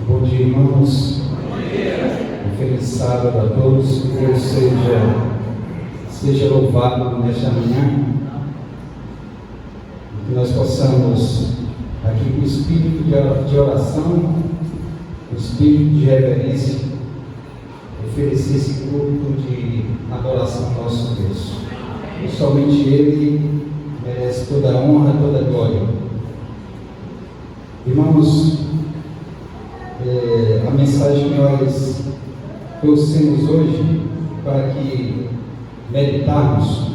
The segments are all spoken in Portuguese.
Bom dia, irmãos. Um feliz sábado a todos. Que Deus seja louvado nesta manhã. Que nós possamos, aqui com o espírito de oração, o espírito de reverência, oferecer esse culto de adoração ao nosso Deus. E somente Ele merece toda a honra, toda a glória. Irmãos, a mensagem que nós trouxemos hoje para que meditarmos,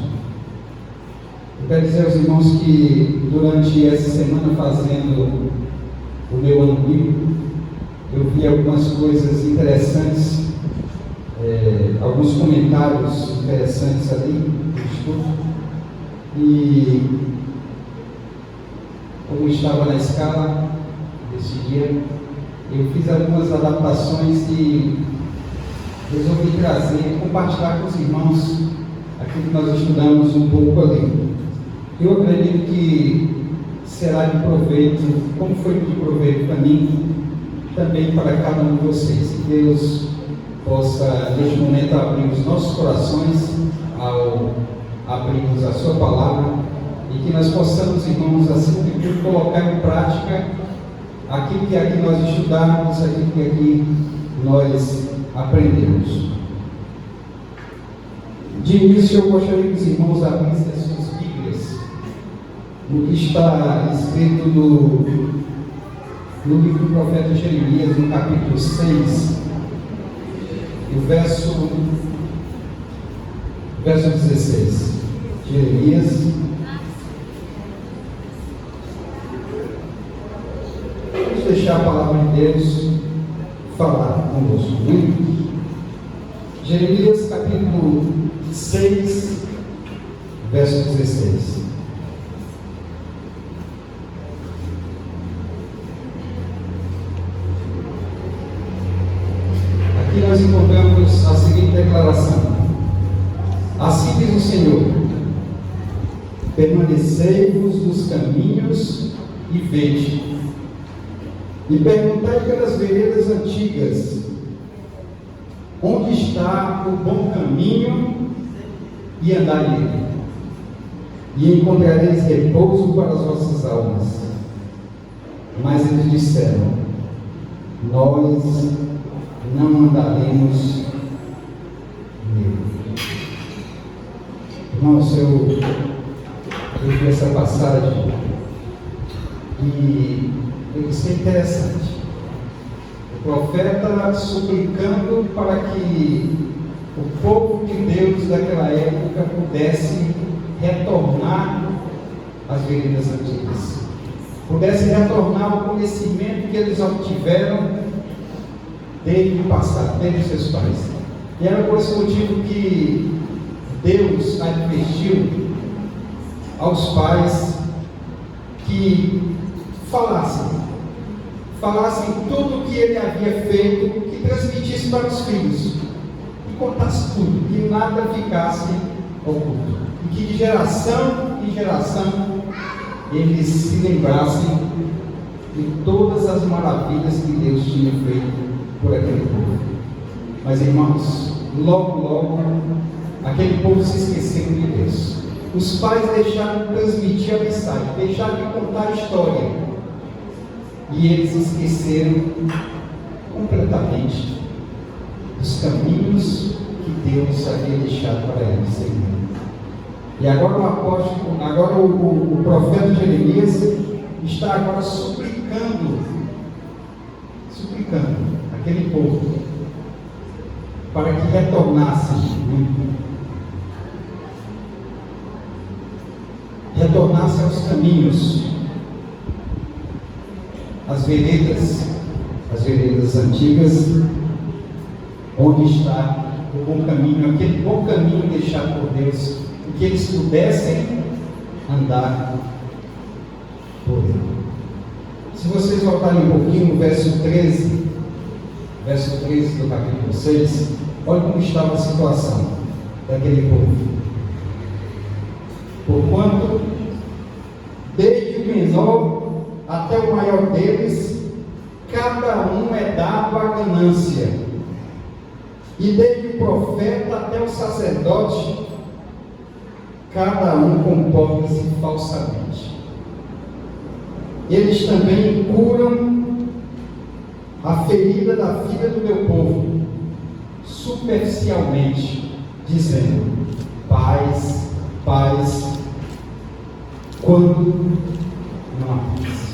eu quero dizer aos irmãos que durante essa semana, fazendo o meu ano bíblico, eu vi algumas coisas interessantes, alguns comentários interessantes ali no estudo, e como estava na escala desse dia, eu fiz algumas adaptações e resolvi trazer, compartilhar com os irmãos aquilo que nós estudamos um pouco ali. Eu acredito que será de proveito, como foi de proveito para mim, também para cada um de vocês. Que Deus possa, neste momento, abrir os nossos corações ao abrirmos a sua palavra e que nós possamos, irmãos, assim que tudo, colocar em prática aquilo que aqui nós estudamos, aquilo que aqui nós aprendemos. De início, eu gostaria que os irmãos abrissem as suas Bíblias no que está escrito no livro do profeta Jeremias, no capítulo 6, no verso 16. Jeremias, vamos deixar a palavra de Deus falar conosco. Jeremias capítulo 6, verso 16. Aqui nós encontramos a seguinte declaração: assim diz o Senhor, permanecei-vos nos caminhos e vede, e perguntai pelas veredas antigas, onde está o bom caminho, e andai nele, e encontrareis repouso para as vossas almas. Mas eles disseram: nós não andaremos nele. Irmãos, eu vi essa passagem e eu disse: interessante. O profeta suplicando para que o povo de Deus daquela época pudesse retornar às veredas antigas, pudesse retornar ao conhecimento que eles obtiveram desde o passado, desde os seus pais. E era por esse motivo que Deus advertiu aos pais que falassem tudo o que ele havia feito, que transmitisse para os filhos, e contasse tudo, que nada ficasse oculto, e que de geração em geração eles se lembrassem de todas as maravilhas que Deus tinha feito por aquele povo. Mas, irmãos, logo aquele povo se esqueceu de Deus. Os pais deixaram de transmitir a mensagem, deixaram de contar a história, e eles esqueceram completamente dos caminhos que Deus havia deixado para eles seguir. E agora o profeta Jeremias está agora suplicando aquele povo para que retornassem aos caminhos, as veredas antigas, onde está o bom caminho, aquele bom caminho deixado por Deus, e que eles pudessem andar por ele. Se vocês voltarem um pouquinho no verso 13 do capítulo 6, olha como estava a situação daquele povo. Porquanto, desde o menor até o maior deles, cada um é dado à ganância, e desde o profeta até o sacerdote, cada um comporta-se falsamente. Eles também curam a ferida da filha do meu povo, superficialmente, dizendo: paz, paz, quando não há paz.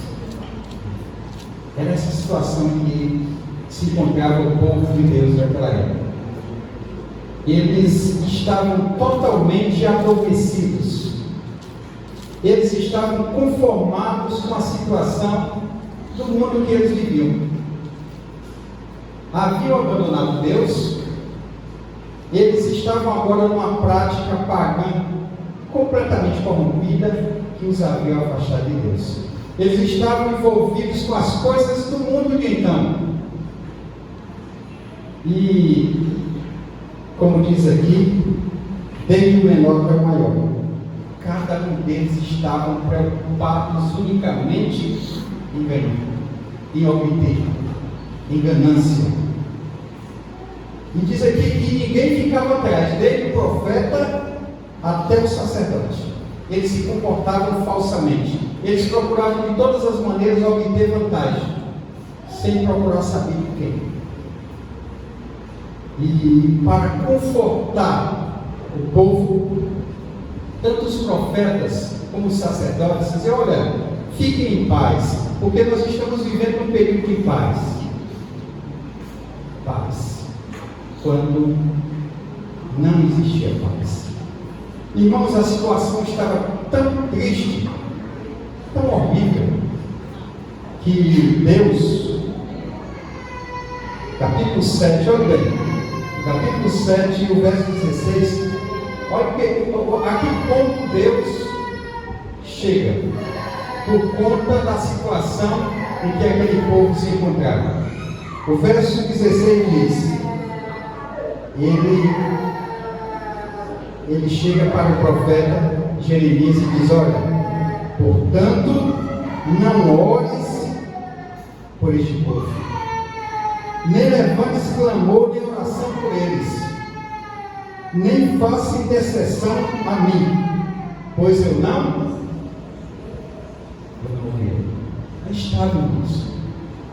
Era essa situação que se encontrava o povo de Deus naquela época. Eles estavam totalmente adormecidos. Eles estavam conformados com a situação do mundo que eles viviam. Haviam abandonado Deus. Eles estavam agora numa prática pagã completamente corrompida que os havia afastado de Deus. Eles estavam envolvidos com as coisas do mundo de então. E, como diz aqui, desde o menor até o maior, cada um deles estavam preocupados unicamente em ganhar, em obter, em ganância. E diz aqui que ninguém ficava atrás, desde o profeta até o sacerdote. Eles se comportavam falsamente. Eles procuravam de todas as maneiras obter vantagem, sem procurar saber de quem. E para confortar o povo, tanto os profetas como os sacerdotes diziam: olha, fiquem em paz, porque nós estamos vivendo um período de paz. Paz, quando não existia paz. Irmãos, a situação estava tão triste, tão horrível, que Deus, capítulo 7, olha bem, capítulo 7, o verso 16, olha a que ponto Deus chega, por conta da situação em que aquele povo se encontrava. O verso 16 diz: ele chega para o profeta Jeremias e diz: olha, portanto, não ores por este povo, nem levantes clamor de oração por eles, nem faça intercessão a mim, pois eu não ouvi. Aí estava isso,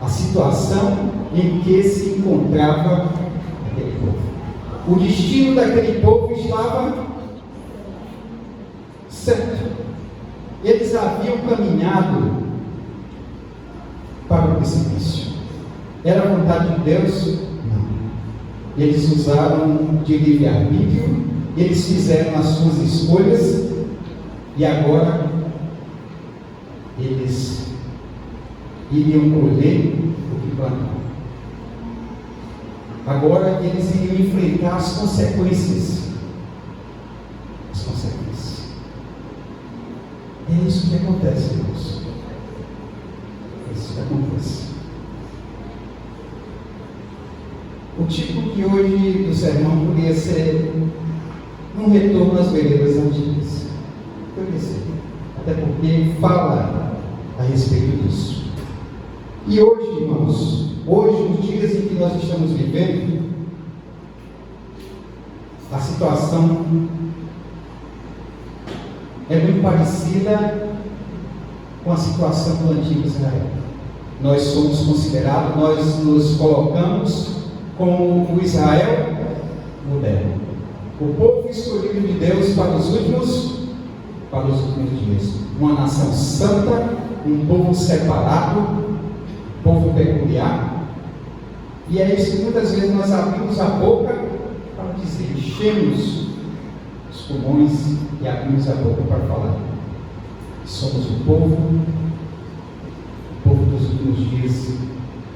a situação em que se encontrava aquele povo. O destino daquele povo estava certo. Eles haviam caminhado para o precipício. Era a vontade de Deus? Não. Eles usaram de livre-arbítrio, eles fizeram as suas escolhas, e agora eles iriam colher o que plantaram. Agora eles iriam enfrentar as consequências. As consequências. É isso que acontece, irmãos. É isso que acontece. O título de hoje do sermão poderia ser um retorno às veredas antigas. Poderia ser. Até porque fala a respeito disso. E hoje, irmãos, hoje, nos dias em que nós estamos vivendo, a situação é muito parecida com a situação do antigo Israel. Nós somos considerados, nós nos colocamos como o Israel moderno, o povo escolhido de Deus para os últimos dias, uma nação santa, um povo separado, povo peculiar. E é isso que muitas vezes nós abrimos a boca para dizer, enchemos os pulmões e abrimos a boca para falar. Somos o povo dos últimos dias.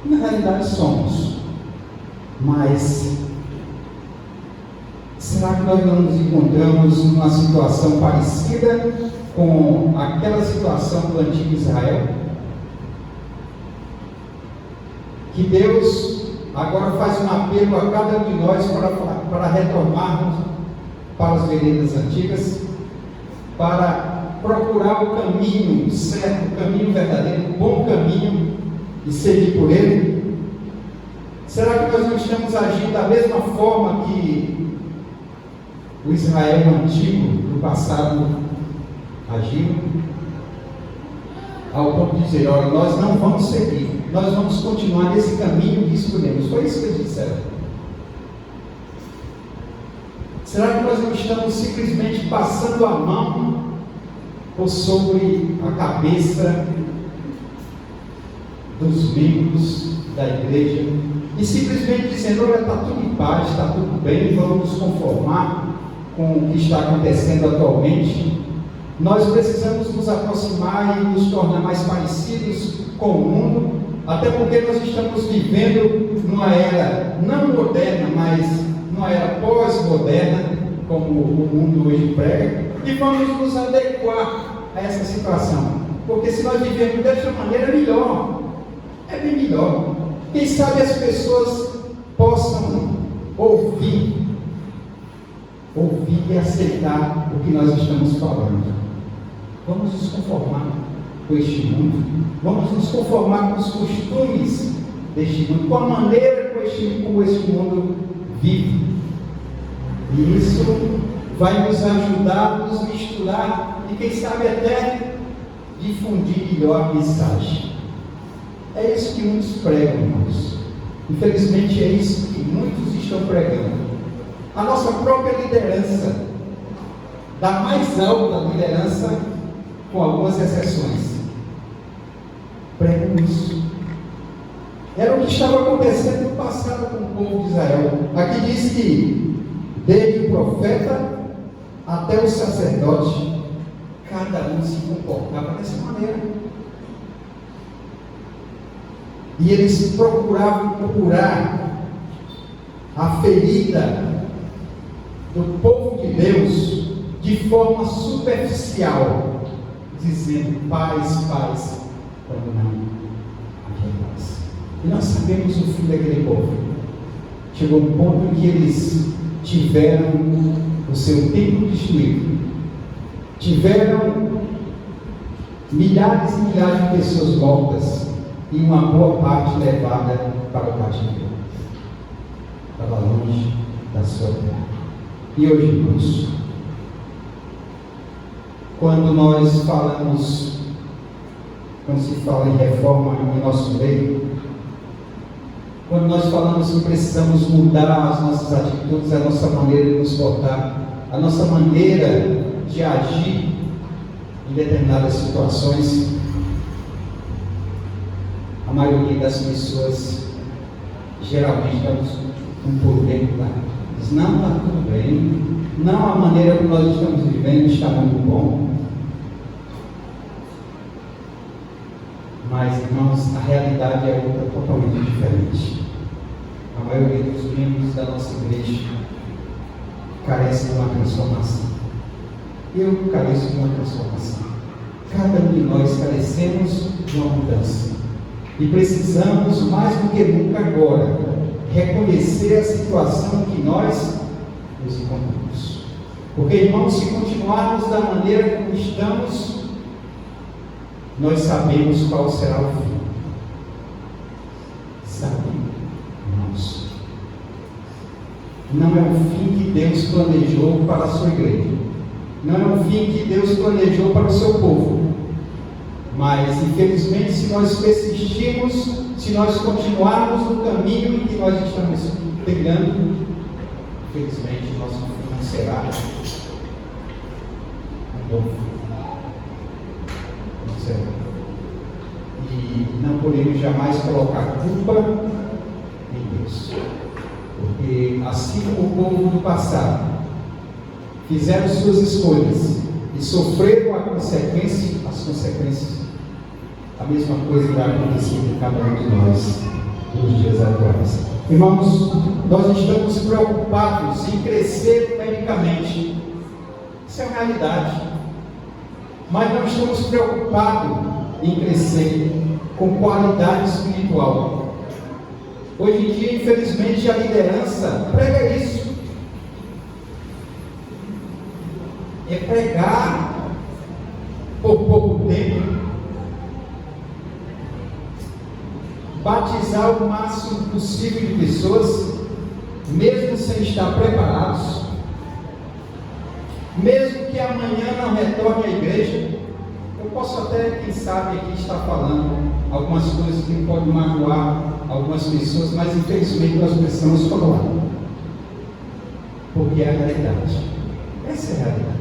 Na realidade somos, mas será que nós não nos encontramos numa situação parecida com aquela situação do antigo Israel? Que Deus agora faz um apelo a cada um de nós para retornarmos para as veredas antigas, para procurar o caminho certo, o caminho verdadeiro, o bom caminho, e seguir por Ele? Será que nós não estamos agindo da mesma forma que o Israel antigo, do passado, agiu? Ao ponto de dizer, olha, nós não vamos seguir, nós vamos continuar nesse caminho que escolhemos. Foi isso que eles disseram. Será que nós não estamos simplesmente passando a mão por sobre a cabeça dos membros da igreja e simplesmente dizendo, olha, está tudo em paz, está tudo bem, vamos nos conformar com o que está acontecendo atualmente? Nós precisamos nos aproximar e nos tornar mais parecidos com o mundo, até porque nós estamos vivendo numa era não moderna, mas numa era pós-moderna, como o mundo hoje prega, e vamos nos adequar a essa situação, porque se nós vivemos dessa maneira, é bem melhor. Quem sabe as pessoas possam ouvir e aceitar o que nós estamos falando. Vamos nos conformar com este mundo, vamos nos conformar com os costumes deste mundo, com a maneira como este mundo vive. E isso vai nos ajudar a nos misturar e quem sabe até difundir melhor a mensagem. É isso que muitos pregam, irmãos. Infelizmente é isso que muitos estão pregando. A nossa própria liderança, da mais alta liderança, com algumas exceções, pregam isso. Era o que estava acontecendo no passado com o povo de Israel. Aqui diz que desde o profeta até o sacerdote, cada um se comportava dessa maneira. E eles procuravam curar a ferida do povo de Deus de forma superficial, dizendo paz, paz, quando não havia paz. E nós sabemos o fim daquele povo. Chegou um ponto em que eles tiveram o seu templo destruído, tiveram milhares e milhares de pessoas mortas e uma boa parte levada para o cativeiro, para longe da sua terra. E hoje, irmãos, quando nós falamos, quando se fala em reforma em nosso meio, quando nós falamos que precisamos mudar as nossas atitudes, a nossa maneira de nos portar, a nossa maneira de agir em determinadas situações, a maioria das pessoas geralmente estamos um pouco dentro lá. Diz, não, está tudo bem, não, a maneira como nós estamos vivendo está muito bom. Mas, irmãos, a realidade é outra totalmente diferente. A maioria dos membros da nossa igreja carece de uma transformação. Eu careço de uma transformação. Cada um de nós carecemos de uma mudança. E precisamos, mais do que nunca agora, reconhecer a situação que nós nos encontramos. Porque, irmãos, se continuarmos da maneira como estamos, nós sabemos qual será o fim. Sabemos, irmãos. Não é o fim que Deus planejou para a sua igreja. Não é o fim que Deus planejou para o seu povo. Mas, infelizmente, se nós persistirmos, se nós continuarmos no caminho em que nós estamos trilhando, infelizmente, nosso fim não será um bom fim. Não será. E não podemos jamais colocar culpa em Deus. Porque, assim como o povo do passado fizeram suas escolhas e sofreram as consequências, a mesma coisa vai acontecer com cada um de nós nos dias atuais. Irmãos, nós estamos preocupados em crescer numericamente. Isso é uma realidade. Mas não estamos preocupados em crescer com qualidade espiritual. Hoje em dia, infelizmente, a liderança prega isso. É pregar por pouco tempo. batizar o máximo possível de pessoas, mesmo sem estar preparados, mesmo que amanhã não retorne à igreja. Eu posso até, quem sabe, aqui estar falando algumas coisas que podem magoar algumas pessoas, mas infelizmente nós precisamos falar, porque é a realidade. Essa é a realidade.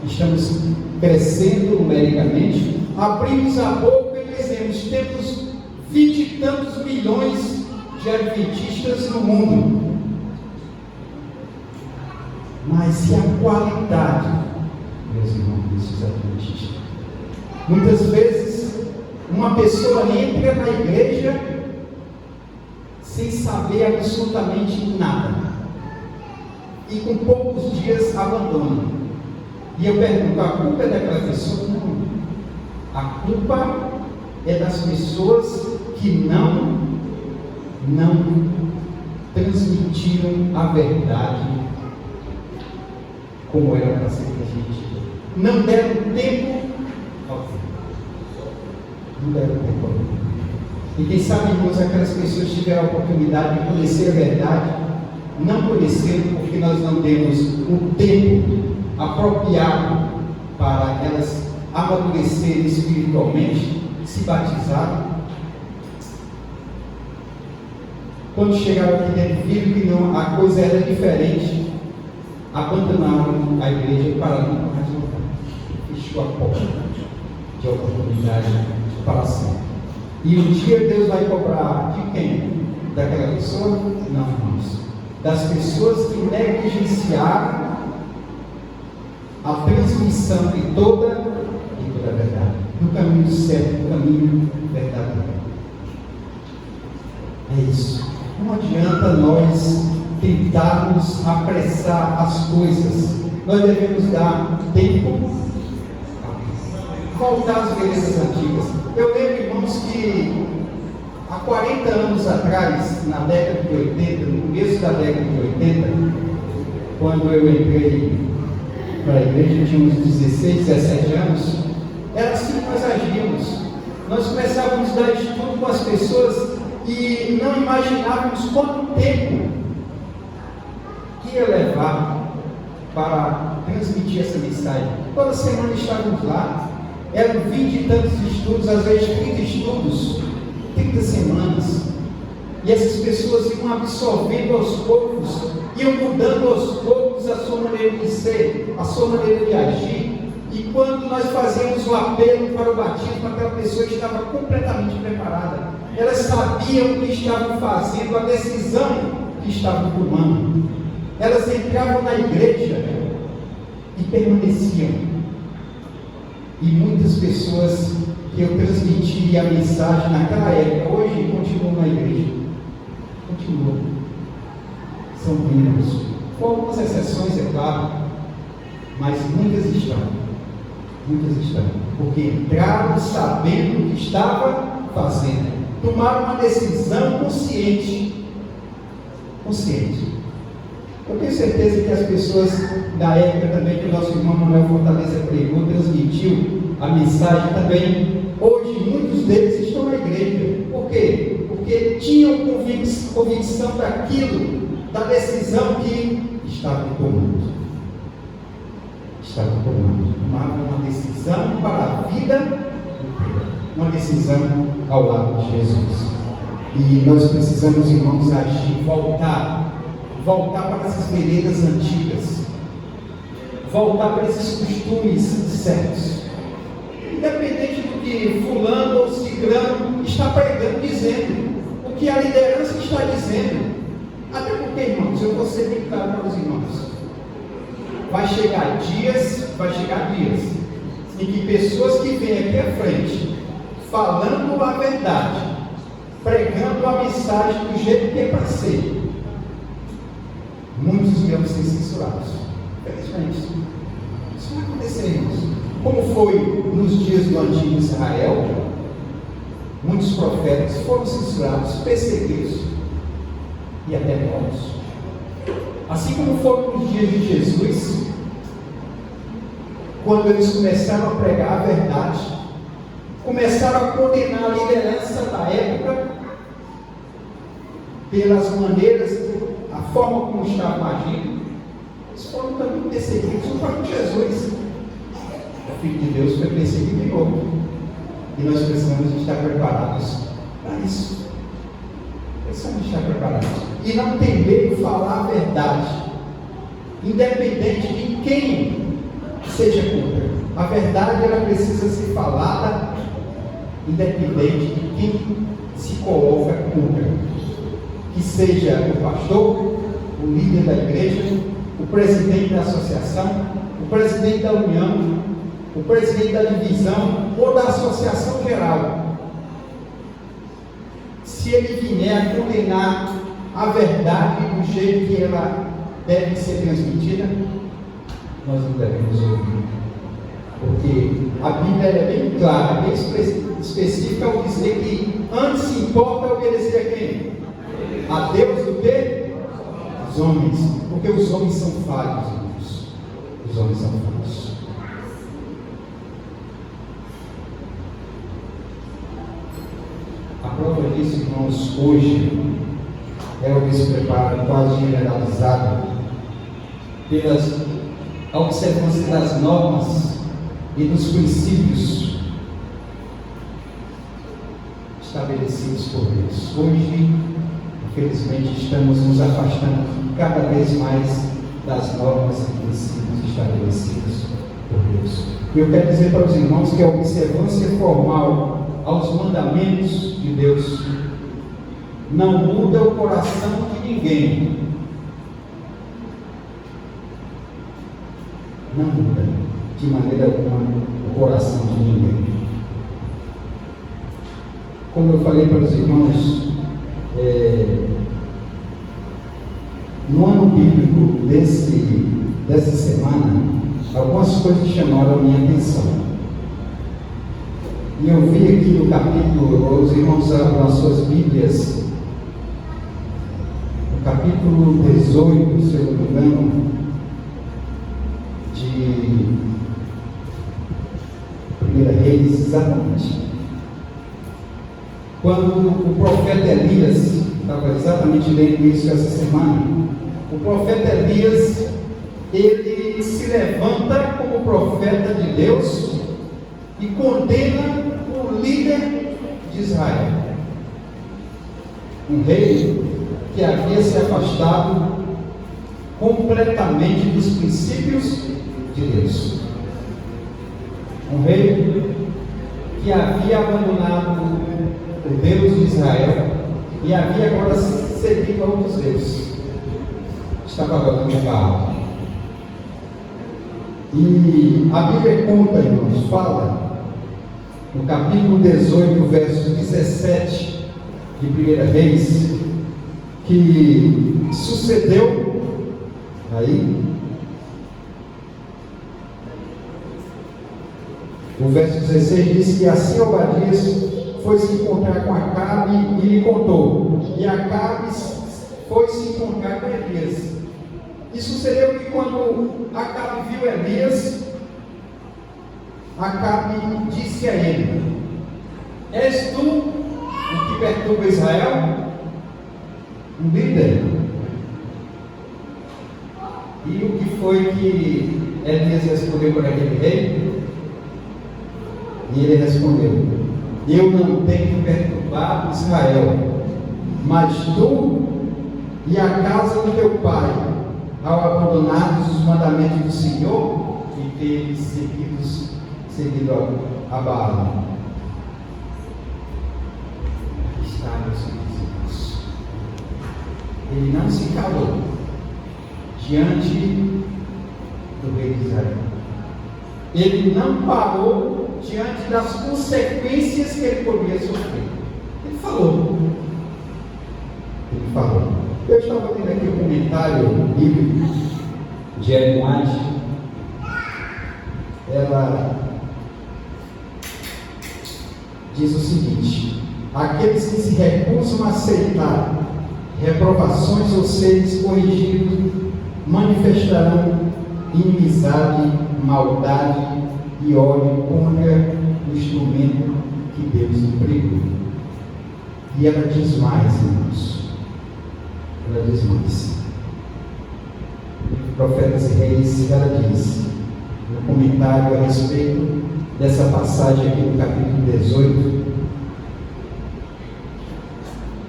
Estamos crescendo numericamente, abrimos a boca e dizemos: temos 20 e tantos milhões de adventistas no mundo. Mas e a qualidade, meus irmãos, desses adventistas? Muitas vezes, uma pessoa entra na igreja sem saber absolutamente nada, e com poucos dias abandona. E eu pergunto: a culpa é daquela pessoa? Não. A culpa é das pessoas que não transmitiram a verdade como era para ser transmitida. Não deram tempo ao tempo. Não deram tempo ao tempo. E quem sabe, irmãos, aquelas pessoas tiveram a oportunidade de conhecer a verdade, não conheceram porque nós não demos o tempo apropriado para elas amadurecerem espiritualmente, se batizarem. Quando chegaram aqui dentro, viram que não, a coisa era diferente, abandonaram a igreja para nunca mais voltar. Fechou a porta de oportunidade para sempre. E um dia Deus vai cobrar de quem? Daquela pessoa? Não, irmãos. Das pessoas que negligenciaram a transmissão de toda a verdade, do caminho certo, do caminho verdadeiro. É isso. Não adianta nós tentarmos apressar as coisas. Nós devemos dar tempo, voltar às belezas antigas. Eu lembro, irmãos, que há 40 anos atrás, na década de 80, no começo da década de 80, quando eu entrei para a igreja, tinha uns 16, 17 anos, era assim que nós agíamos. Nós começávamos a dar estudo com as pessoas e não imaginávamos quanto tempo ia levar para transmitir essa mensagem. Toda semana estávamos lá, eram 20 e tantos estudos, às vezes 30 estudos, 30 semanas, e essas pessoas iam absorvendo aos poucos, iam mudando aos poucos a sua maneira de ser, a sua maneira de agir. E quando nós fazíamos o apelo para o batismo, aquela pessoa estava completamente preparada. Elas sabiam o que estavam fazendo, a decisão que estavam tomando. Elas entravam na igreja e permaneciam. E muitas pessoas que eu transmiti a mensagem naquela época, hoje continuam na igreja. Continuam. São membros. Com algumas exceções, é claro, mas muitas estão. Muitas estão, porque entraram sabendo o que estava fazendo, tomaram uma decisão consciente. Eu tenho certeza que as pessoas da época também, que o nosso irmão Manuel Fortaleza pregou, transmitiu a mensagem também, hoje muitos deles estão na igreja. Por quê? Porque tinham convicção daquilo, da decisão que estavam tomando. Tomaram uma decisão para a vida inteira, uma decisão ao lado de Jesus. E nós precisamos, irmãos, agir, voltar para essas veredas antigas, voltar para esses costumes certos, independente do que fulano ou ciclano está pregando, dizendo, o que a liderança está dizendo. Até porque, irmãos, eu vou ser bem claro para os irmãos, vai chegar dias em que pessoas que vêm aqui à frente, falando a verdade, pregando a mensagem do jeito que é para ser, muitos irão ser censurados. Infelizmente, isso vai acontecer, irmãos. Como foi nos dias do antigo Israel, muitos profetas foram censurados, perseguidos e até mortos. Assim como foram nos dias de Jesus, quando eles começaram a pregar a verdade, começaram a condenar a liderança da época, pelas maneiras, a forma como estavam agindo, eles foram também perseguidos. O próprio Jesus, o Filho de Deus, foi perseguido de novo. E nós precisamos estar preparados para isso. Precisamos estar preparados. E não ter medo de falar a verdade, independente de quem seja contra. A verdade, ela precisa ser falada, independente de quem se coloca contra. Que seja o pastor, o líder da igreja, o presidente da associação, o presidente da união, o presidente da divisão ou da associação geral. Se ele vier a condenar a verdade do jeito que ela deve ser transmitida, nós não devemos ouvir. Porque a Bíblia é bem clara, bem específica ao dizer que antes importa obedecer a quem? A Deus do que? Os homens. Porque os homens são falhos, irmãos. Os homens são falhos. A prova disso, irmãos, hoje é o despreparo quase generalizado pelas observâncias das normas e dos princípios estabelecidos por Deus. Hoje, infelizmente, estamos nos afastando cada vez mais das normas e princípios estabelecidos por Deus. E eu quero dizer para os irmãos que a observância formal aos mandamentos de Deus não muda o coração de ninguém. Não muda de maneira alguma o coração de ninguém. Como eu falei para os irmãos, no ano bíblico dessa semana, algumas coisas chamaram a minha atenção. E eu vi aqui no capítulo, os irmãos abram as suas Bíblias, no capítulo 18, se eu não me engano, de 1 Reis, exatamente. Quando o profeta Elias, estava exatamente lendo isso essa semana, o profeta Elias, ele se levanta como profeta de Deus e condena o líder de Israel, um rei que havia se afastado completamente dos princípios de Deus, um rei que havia abandonado o Deus de Israel e havia agora seguido a outros deuses, estava adorando o Baal. E a Bíblia conta, irmãos, fala no capítulo 18, verso 17 de 1 Reis, que sucedeu aí, o verso 16 diz que assim Obadias foi se encontrar com Acabe e lhe contou, e Acabe foi se encontrar com Elias. E sucedeu que quando Acabe viu Elias, Acabe disse a ele: és tu o que perturba Israel? Um líder. E o que foi que Elias respondeu para aquele rei? E ele respondeu: eu não tenho perturbado Israel, mas tu e a casa do teu pai, ao abandonarmos os mandamentos do Senhor e teres seguido a Baal. Aqui está, meus irmãos. Ele não se calou diante do rei de Israel. Ele não parou diante das consequências que ele poderia sofrer. Ele falou. Eu estava vendo aqui o comentário bíblico de Ellen White. Ela diz o seguinte: aqueles que se recusam a aceitar reprovações ou seres corrigidos manifestarão inimizade, maldade e ódio contra o instrumento que Deus empregou. E ela diz mais, irmãos: Ela diz mais. Profetas e Reis, ela diz, no comentário a respeito dessa passagem aqui no capítulo 18,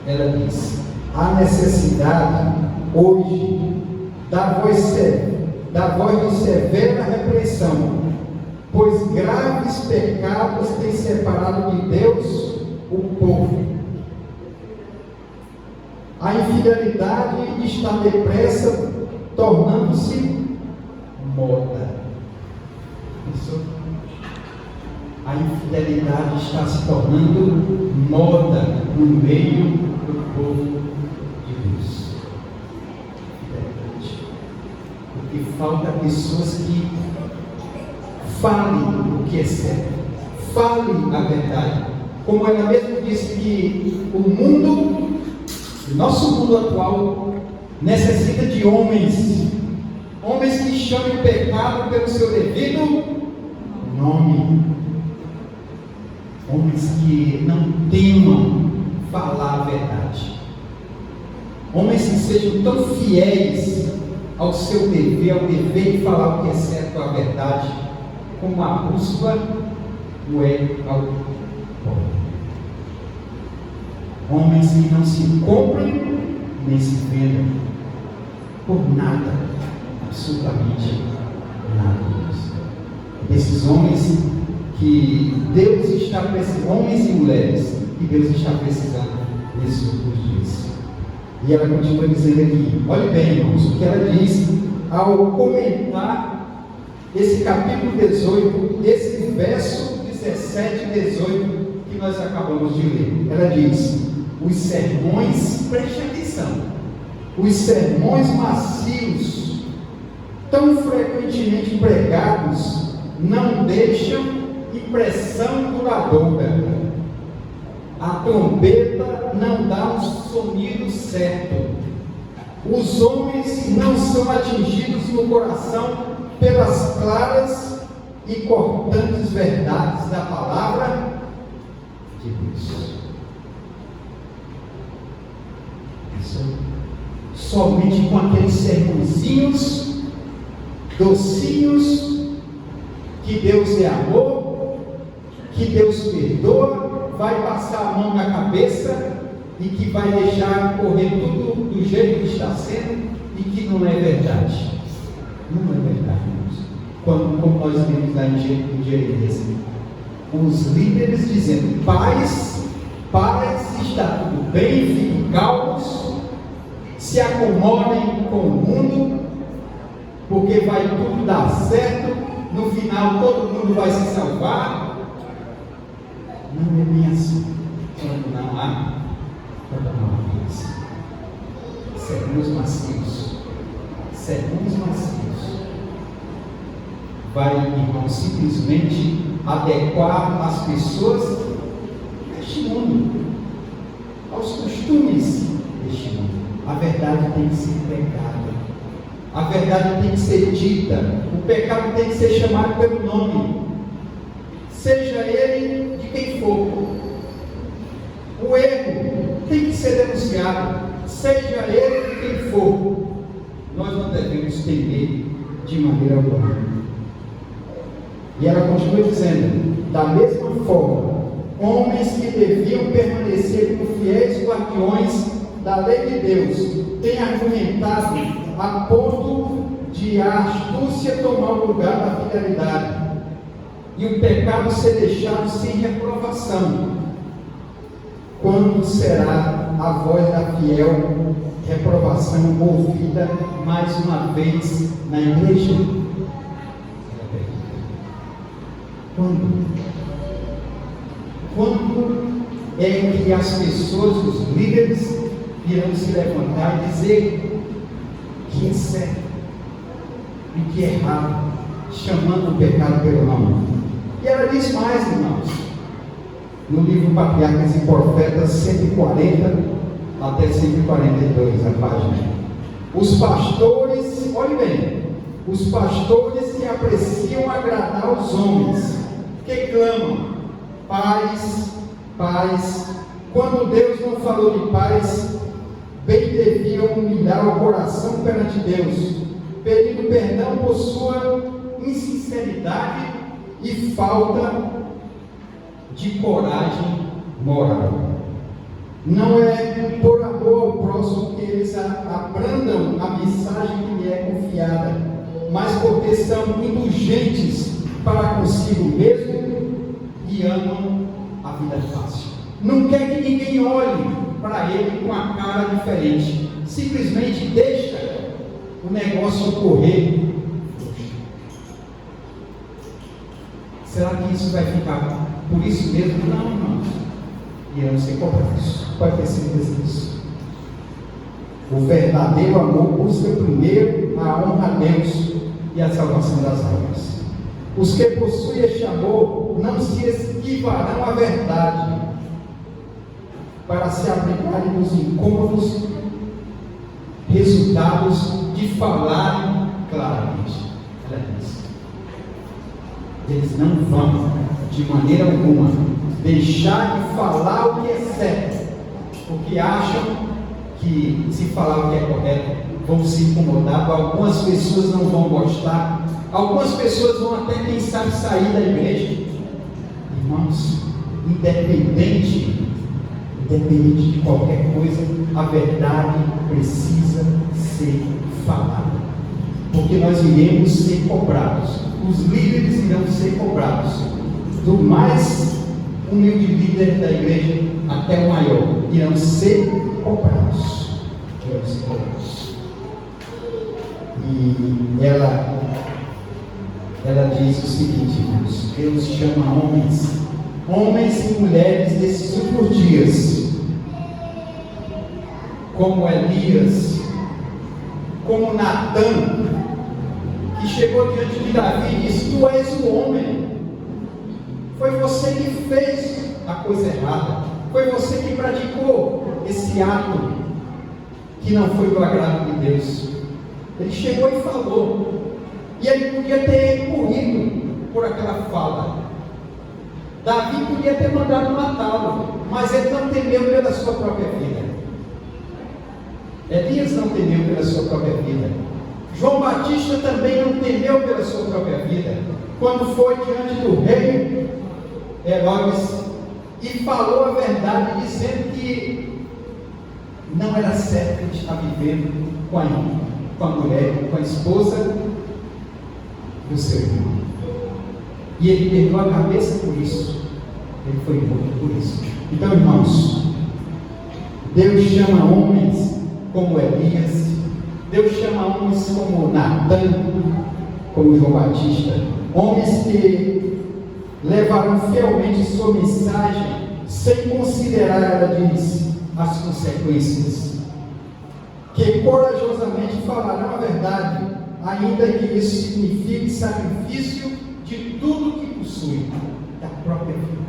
ela diz: há necessidade hoje da voz de severa repreensão, pois graves pecados têm separado de Deus o povo. A infidelidade está depressa tornando-se moda. Isso. A infidelidade está se tornando moda no meio do povo de Deus. Porque falta pessoas que falem o que é certo, falem a verdade. Como ela mesma disse que o mundo, o nosso mundo atual, necessita de homens que chamem o pecado pelo seu devido nome, homens que não temam falar a verdade, homens que sejam tão fiéis ao seu dever, ao dever de falar o que é certo, a verdade, como a bússola o é ao pobre. Homens que não se comprem nem se vendam por nada, absolutamente nada. Esses homens que Deus está precisando, homens e mulheres que Deus está precisando nesses últimos dias. E ela continua dizendo aqui, olhe bem, irmãos, o que ela diz ao comentar esse capítulo 18, esse verso 17 e 18 que nós acabamos de ler. Ela diz: os sermões, preste atenção, os sermões macios, tão frequentemente pregados, não deixam impressão duradoura. A trombeta não dá o sonido certo. Os homens não são atingidos no coração pelas claras e cortantes verdades da palavra de Deus. Somente com aqueles sermõezinhos docinhos, que Deus é amor, que Deus perdoa, vai passar a mão na cabeça e que vai deixar correr tudo do jeito que está sendo e que não é verdade. Não é verdade, irmãos. Como nós vemos lá em Jeremias, os líderes dizendo: paz, está tudo bem, fiquem calmos, se acomodem com o mundo, porque vai tudo dar certo, no final todo mundo vai se salvar. Não é bem assim. Quando não há paz. Sermões macios. Vai, irmão, simplesmente adequar as pessoas deste mundo, aos costumes deste mundo. A verdade tem que ser pregada, a verdade tem que ser dita, o pecado tem que ser chamado pelo nome, seja ele de quem for. O erro tem que ser denunciado, seja ele de quem for. Nós não devemos temer de maneira alguma. E ela continua dizendo: da mesma forma, homens que deviam permanecer como fiéis guardiões da lei de Deus têm argumentado a ponto de a astúcia tomar o lugar da fidelidade e o pecado ser deixado sem reprovação. Quando será a voz da fiel reprovação ouvida mais uma vez na igreja? Quando é que as pessoas, os líderes, irão se levantar e dizer que é certo e que é errado, chamando o pecado pelo nome? E ela diz mais, irmãos, no livro Patriarcas e Profetas 140 até 142, a página. Os pastores, olhem bem, os pastores que apreciam agradar aos homens, que clamam: paz, paz. Quando Deus não falou de paz, bem deviam humilhar o coração perante Deus, pedindo perdão por sua insinceridade e falta de coragem moral. Não é por amor ao próximo que eles abrandam a mensagem que lhe é confiada, mas porque são indulgentes para consigo mesmo e amam a vida fácil. Não quer que ninguém olhe para ele com a cara diferente, simplesmente deixa o negócio correr. Será que isso vai ficar por isso mesmo? Não, irmãos. Irão ser cobrados. Pode ter certeza disso. O verdadeiro amor busca primeiro a honra a Deus e a salvação das almas. Os que possuem este amor não se esquivarão à verdade para se abrigarem dos incômodos resultados de falarem claramente. Olha isso. Eles não vão, de maneira alguma, deixar de falar o que é certo, porque acham que, se falar o que é correto, vão se incomodar. Algumas pessoas não vão gostar, algumas pessoas vão até, quem sabe, sair da igreja. Irmãos, independente de qualquer coisa, a verdade precisa ser falada, porque nós iremos ser cobrados. Os líderes irão ser cobrados, do mais humilde líder da igreja até o maior, irão ser cobrados. E ela diz o seguinte, irmãos: Deus chama homens e mulheres desses últimos dias, como Elias, como Natã, que chegou diante de Davi e disse: tu és o homem, foi você que fez a coisa errada, foi você que praticou esse ato que não foi do agrado de Deus. Ele chegou e falou, e ele podia ter morrido por aquela fala. Davi podia ter mandado matá-lo, mas ele não temeu pela sua própria vida. Elias não temeu pela sua própria vida. João Batista também não temeu pela sua própria vida, quando foi diante do rei Herodes e falou a verdade, dizendo que não era certo ele estar vivendo com a mulher, com a esposa do seu irmão. E ele perdeu a cabeça por isso. Ele foi morto por isso. Então, irmãos, Deus chama homens como Elias, Deus chama homens como Natã, como João Batista, homens que levaram fielmente sua mensagem, sem considerar, ela diz, as consequências, que corajosamente falarão a verdade, ainda que isso signifique sacrifício de tudo que possui, da própria vida.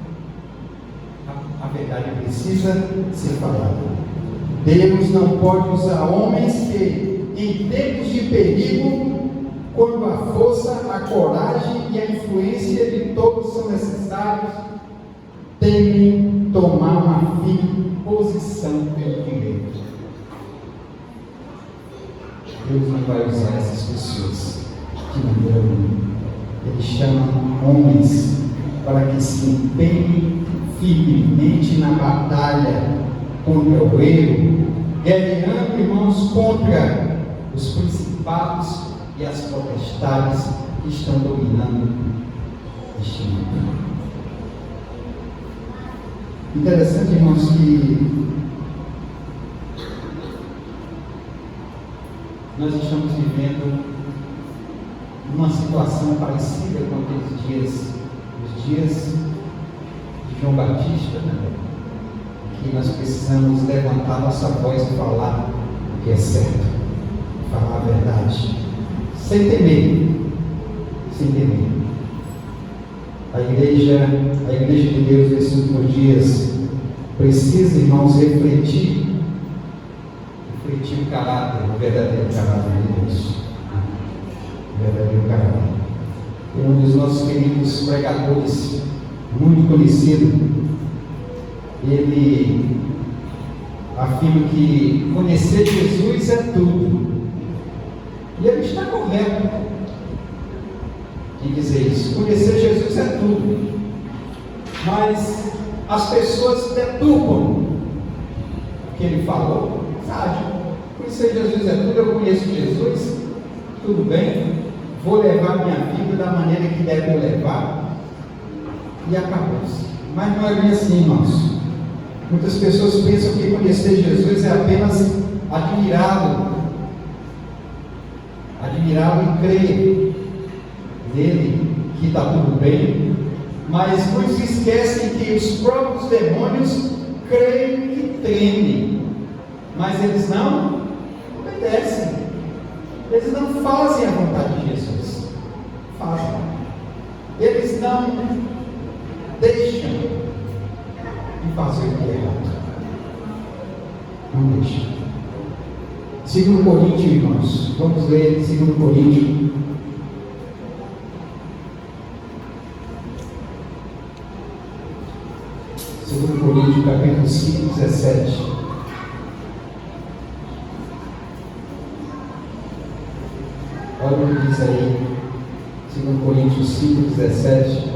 A verdade precisa ser falada. Deus não pode usar homens que, em tempos de perigo, quando a força, a coragem e a influência de todos são necessários, temem tomar uma firme posição pelo direito. Deus não vai usar essas pessoas de maneira alguma. Ele chama homens para que se empenhem firmemente na batalha contra o erro, guerreando, irmãos, contra os principados e as potestades que estão dominando este mundo. Interessante, irmãos, que nós estamos vivendo uma situação parecida com aqueles dias, os dias de João Batista, né? Que nós precisamos levantar nossa voz e falar o que é certo, falar a verdade, sem temer, sem temer. A igreja de Deus nesses últimos dias precisa, irmãos, refletir o caráter, o verdadeiro caráter de Deus. O verdadeiro caráter. E um dos nossos queridos pregadores, muito conhecido, ele afirma que conhecer Jesus é tudo. E ele está correto em dizer isso. Conhecer Jesus é tudo. Mas as pessoas deturpam o que ele falou. Sabe? Conhecer Jesus é tudo. Eu conheço Jesus. Tudo bem. Vou levar minha vida da maneira que deve levar. E acabou-se. Mas não é bem assim, irmãos. Muitas pessoas pensam que conhecer Jesus é apenas admirá-lo e crer nele, que está tudo bem, mas muitos esquecem que os próprios demônios creem que tremem, mas eles não obedecem, eles não fazem a vontade de Jesus, eles não deixam de fazer o que é errado, não deixam. 2 Coríntios, irmãos, vamos ler 2 Coríntios. Coríntios, capítulo 5, 17. Olha o que diz aí, 2 Coríntios 5, 17.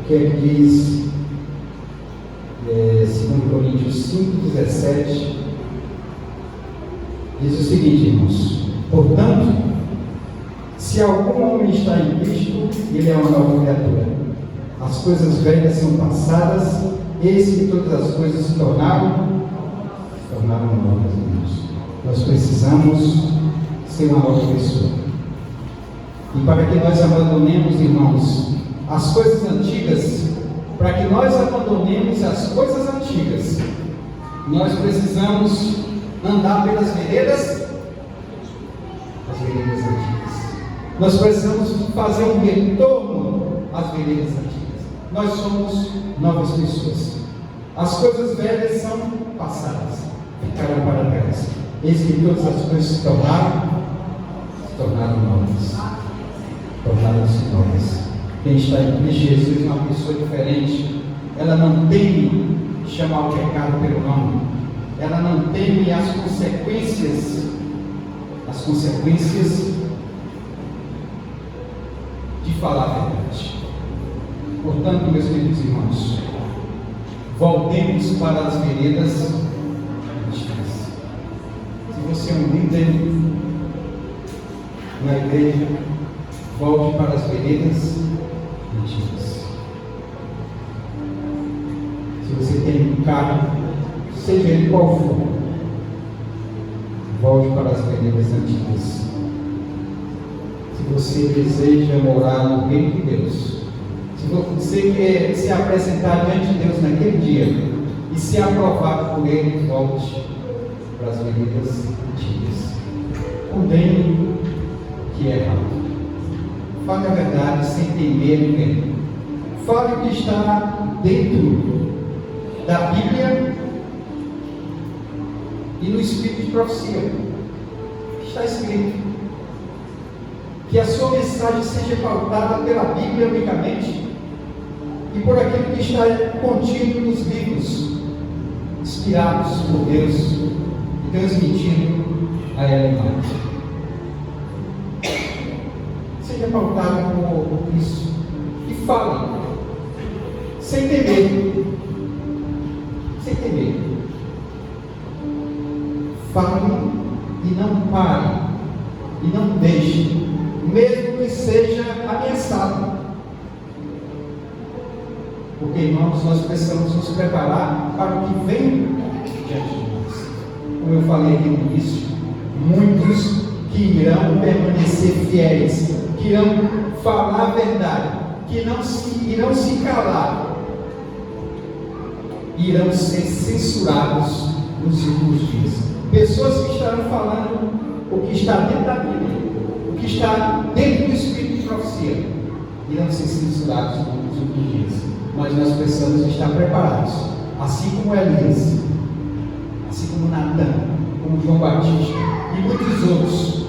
Que diz 2 Coríntios 5, 17, diz o seguinte, irmãos: portanto, se algum homem está em Cristo, ele é uma nova criatura. As coisas velhas são passadas, eis que todas as coisas se tornaram novas, irmãos. Nós precisamos ser uma nova pessoa. E para que nós abandonemos, irmãos, as coisas antigas, para que nós abandonemos as coisas antigas, nós precisamos andar pelas veredas, antigas. Nós precisamos fazer um retorno às veredas antigas. Nós somos novas pessoas. As coisas velhas são passadas, ficaram para trás. Eis que todas as coisas se tornaram novas. Tornaram-se novas. Quem está em Cristo Jesus é uma pessoa diferente. Ela não teme chamar o pecado pelo nome. Ela não teme as consequências de falar a verdade. Portanto, meus queridos irmãos, voltemos para as veredas antigas. Se você é um líder na igreja, volte para as veredas antigas. Se você tem um carro, seja ele qual for, volte para as veredas antigas. Se você deseja morar no reino de Deus, se você quer se apresentar diante de Deus naquele dia e ser aprovado por Ele, volte para as veredas antigas. Condene o que é errado. Fale a verdade sem temer ninguém. Fale o que está dentro da Bíblia e no Espírito de profecia. Está escrito. Que a sua mensagem seja pautada pela Bíblia unicamente e por aquilo que está contido nos livros inspirados por Deus e transmitido a ela imagem. Seja pautado por isso e fale sem temer. Fale e não pare e não deixe, mesmo que seja ameaçado. Porque, irmãos, nós precisamos nos preparar para o que vem diante de nós. Como eu falei aqui no início, muitos que irão permanecer fiéis, que irão falar a verdade, que irão se calar, irão ser censurados nos últimos falando o que está dentro da Bíblia, o que está dentro do Espírito de profecia. Irão ser censurados nos últimos dias. Mas nós precisamos estar preparados, assim como Elias, assim como Natan, como João Batista e muitos outros.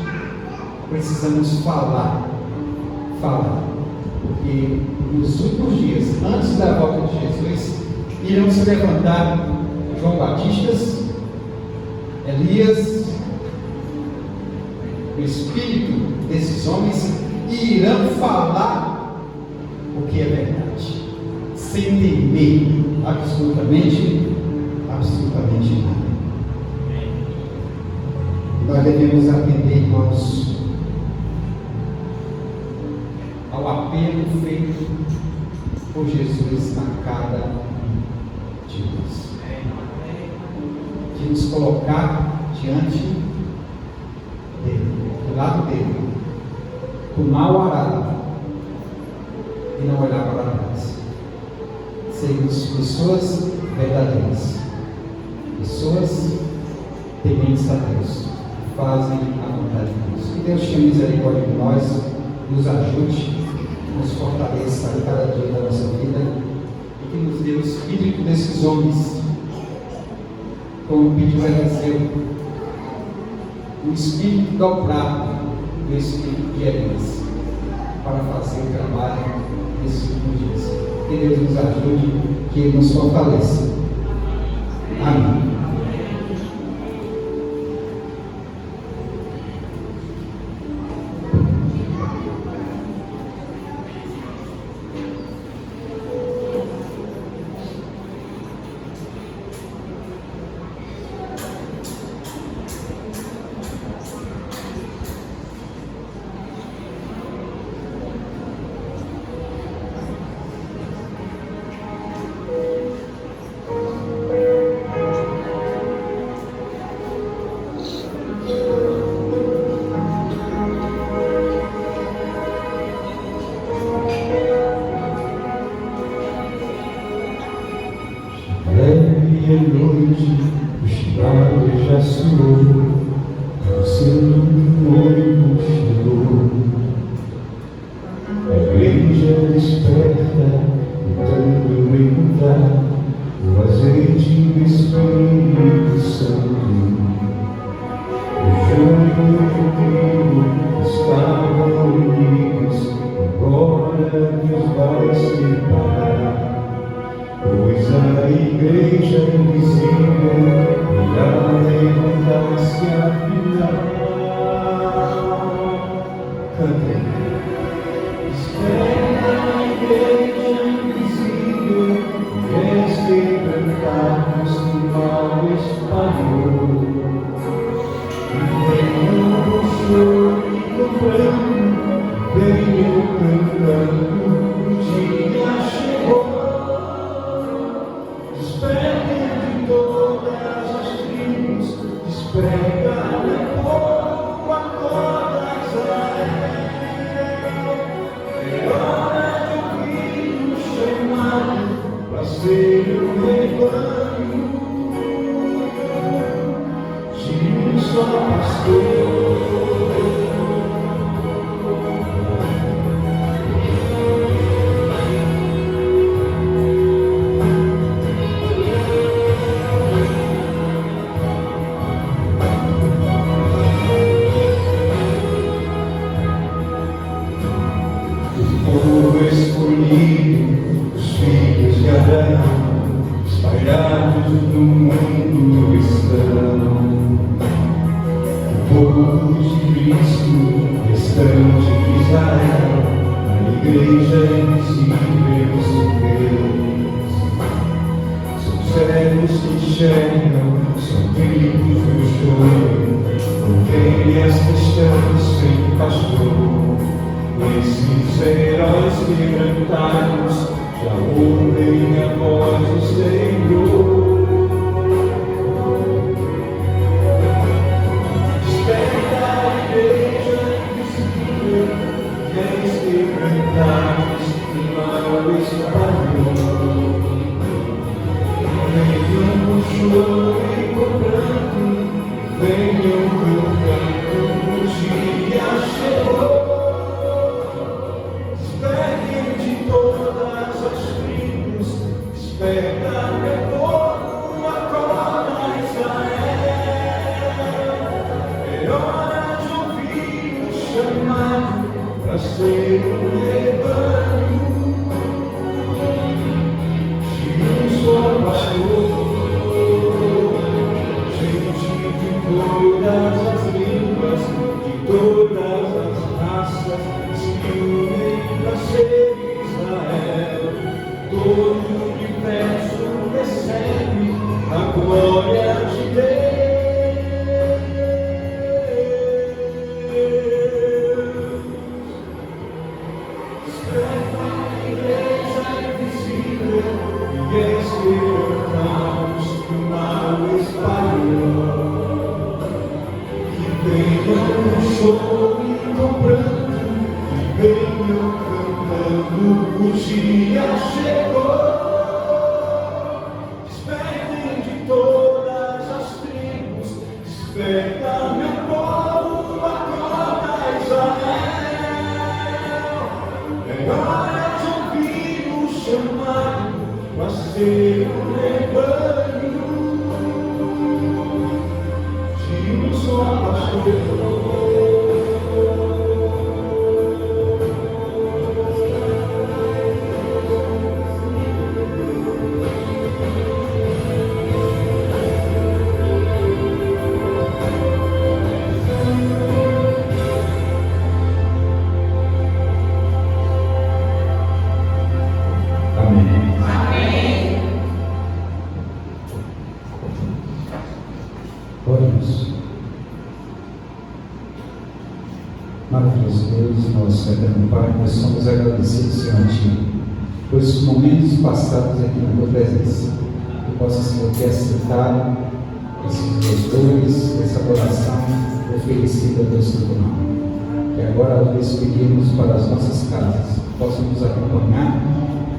Precisamos falar, porque nos últimos dias, antes da volta de Jesus, irão se levantar João Batistas, Elias, o espírito desses homens, e irão falar o que é verdade, sem temer absolutamente nada. Nós devemos atender, irmãos, ao apelo feito por Jesus a cada um de nós, de nos colocar diante dele, do lado dele, do mal arado, e não olhar para trás. Sermos pessoas verdadeiras, pessoas tementes a Deus, que fazem a vontade de Deus. Que Deus tenha misericórdia de nós, nos ajude, nos fortaleça a cada dia da nossa vida, e que nos dê o espírito desses homens, como pediu Eliseu, o espírito dobrado do espírito de Elias, para fazer o trabalho desses últimos dias. Que Deus nos ajude, que Ele nos fortaleça. Amém. Venham todas as línguas, de todas as raças, se unem para ser Israel. Todo o universo recebe a glória de Deus. Desperta a igreja invisível, ninguém se caos que o mal espalhou. Que venham no choro e comprando, que venham cantando, o dia chegou. Despertem de todas as tribos, desperta meu povo, acorda Israel. É hora de ouvir o chamado para ser um rebanho de um só pastor. Maravilhoso Deus, nosso eterno Pai, nós somos agradecidos, Senhor, a Ti, por esses momentos passados aqui na Tua presença. Que possa, Senhor, ter aceitado esses louvores, essa adoração oferecida a Deus Santo Nome. Que agora, ao despedirmos para as nossas casas, possa nos acompanhar,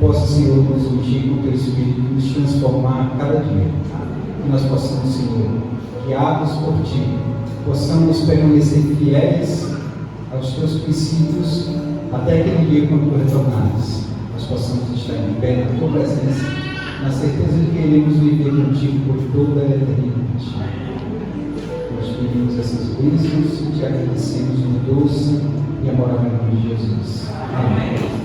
possa, Senhor, nos ungir com o Teu Espírito, nos transformar a cada dia. Que nós possamos, Senhor, guiados por Ti, possamos permanecer fiéis aos Teus princípios, até aquele dia quando Tu retornares, nós possamos estar em pé na Tua presença, na certeza de que iremos viver contigo por toda a eternidade. Nós pedimos essas bênçãos e te agradecemos no doce e amorável nome de Jesus. Amém.